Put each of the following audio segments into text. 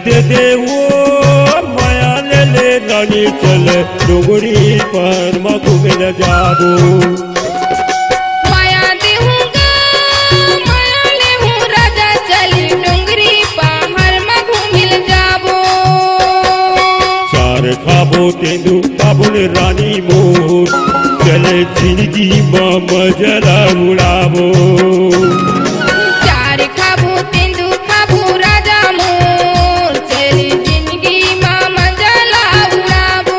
दे दे वो माया ले ले रानी चल डोगरी पर मधु मिल जाबो माया देहूँगा माया ले हूँ राजा चली डोंगरी पहाड़ मधु मिल जाबो चार खाबो तेंदु काबुल रानी मोर चले जिंदगी में मजला उड़ाबो चार खाबो तेंदु खाबो राजा मोर चली जिंदगी में मजला उड़ाबो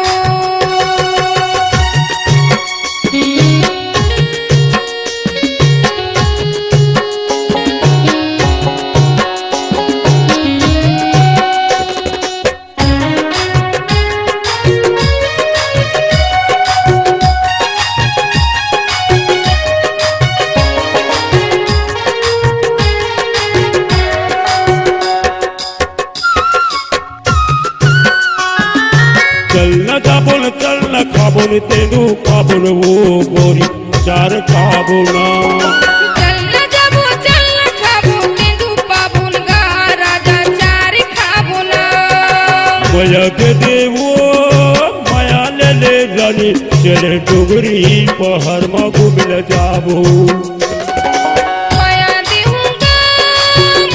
चलना काबुल चलना काबुल तेंदु काबुल वो गोरी चार खाबो ना चलना जाबो चलना खाबो तेंदु पाबुन गा राजा चार खाबो ना माया दे दे वो माया ले ले रानी चले डोगरी पहाड़ मधु मिल जाबो माया देहूँगा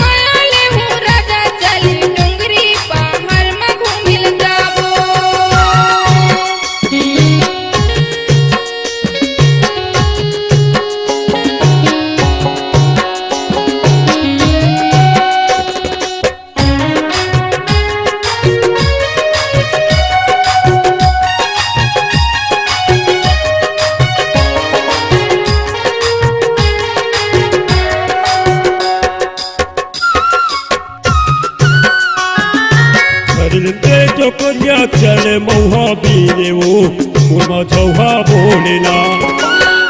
माया ले हूँ राजा चली डोंगरी पहाड़ मधु मिल जाबो चलते जो कन्या चले मऊहा बीने वो मुर्मा चौहा बोले ना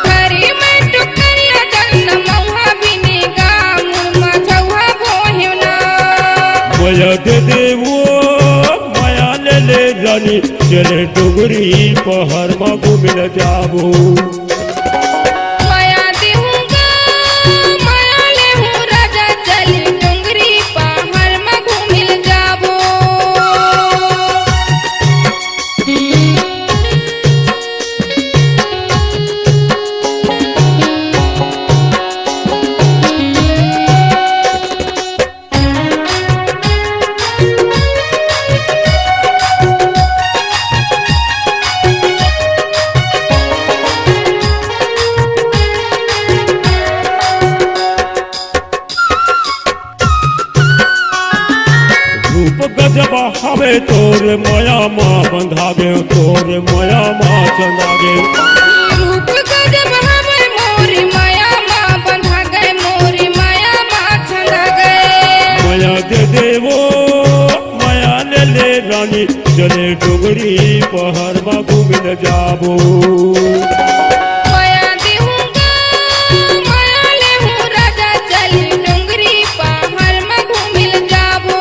करी मैं टुकरिया जन्म मौहा बिनेगा मुर्मा छौहा बोहियो ना माया दे दे वो माया ले ले रानी चले डोगरी पहाड़ मधु मिल जाबो माया देहूँगा माया ले हूँ राजा चली डोंगरी पहाड़ मधु मिल जाबो रूप गजब हवे तोरे माया माँ बंधागे तोरे माया माँ चंदागे रूप गजब हमें मोरी माया माँ बंधा गए मोरी माया माँ छंदा गए माया दे दे वो माया ले ले रानी चले डोगरी पहाड़ मधु मिल जाबो माया देहूँगा माया ले हूँ राजा चली डोंगरी पहाड़ मधु मिल जाबो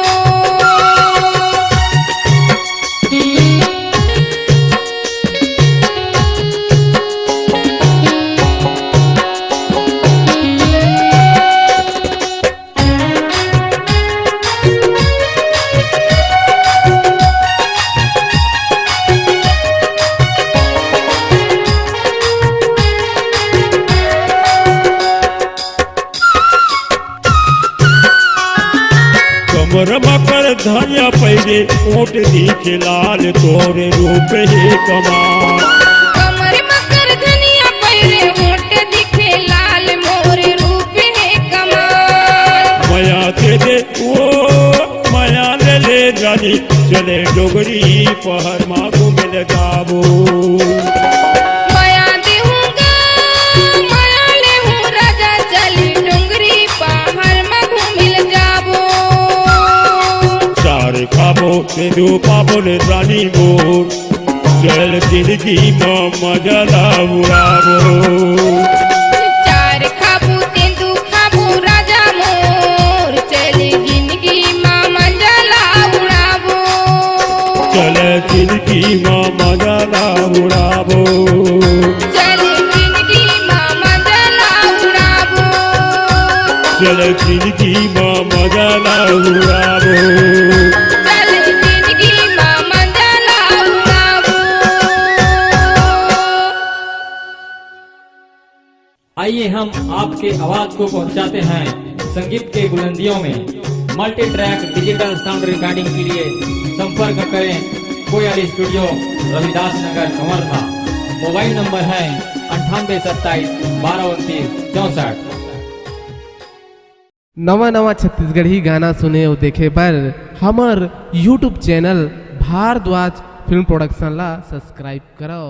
कमर मकर धनिया पहले ओट दिखे लाल तोरे रूप ही कमाल कमर मकर धनिया पैरे होठ दिखे लाल मोरे रूप है कमाल माया दे दे वो माया ले ले रानी चले डोगरी पहाड़ मधु मिल जाबो माया देहूँगा माया ले हूँ राजा चली डोंगरी पहाड़ मधु मिल जाबो चार खाबो तेंदु पाबुल रानी मोर चल जिंदगी में मजला उड़ाबो चार खाबो तेंदु खाबो राजा मोर जिंदगी में मजा ना उड़ाबो, चले जिंदगी में मजा ना उड़ाबो, चले जिंदगी में मजा ना उड़ाबो, चले जिंदगी में मजा ना उड़ाबो। आइए हम आपके आवाज को पहुंचाते हैं संगीत के बुलंदियों में। Multi track digital sound recording के लिए संपर्क करें कोयल studio, Ravidas Nagar, कमरथा। Mobile number है 9827122964। नवा नवा छत्तीसगढ़ी गाना सुने और देखे पर हमार YouTube channel Bhardwaj film production ला सब्सक्राइब करो।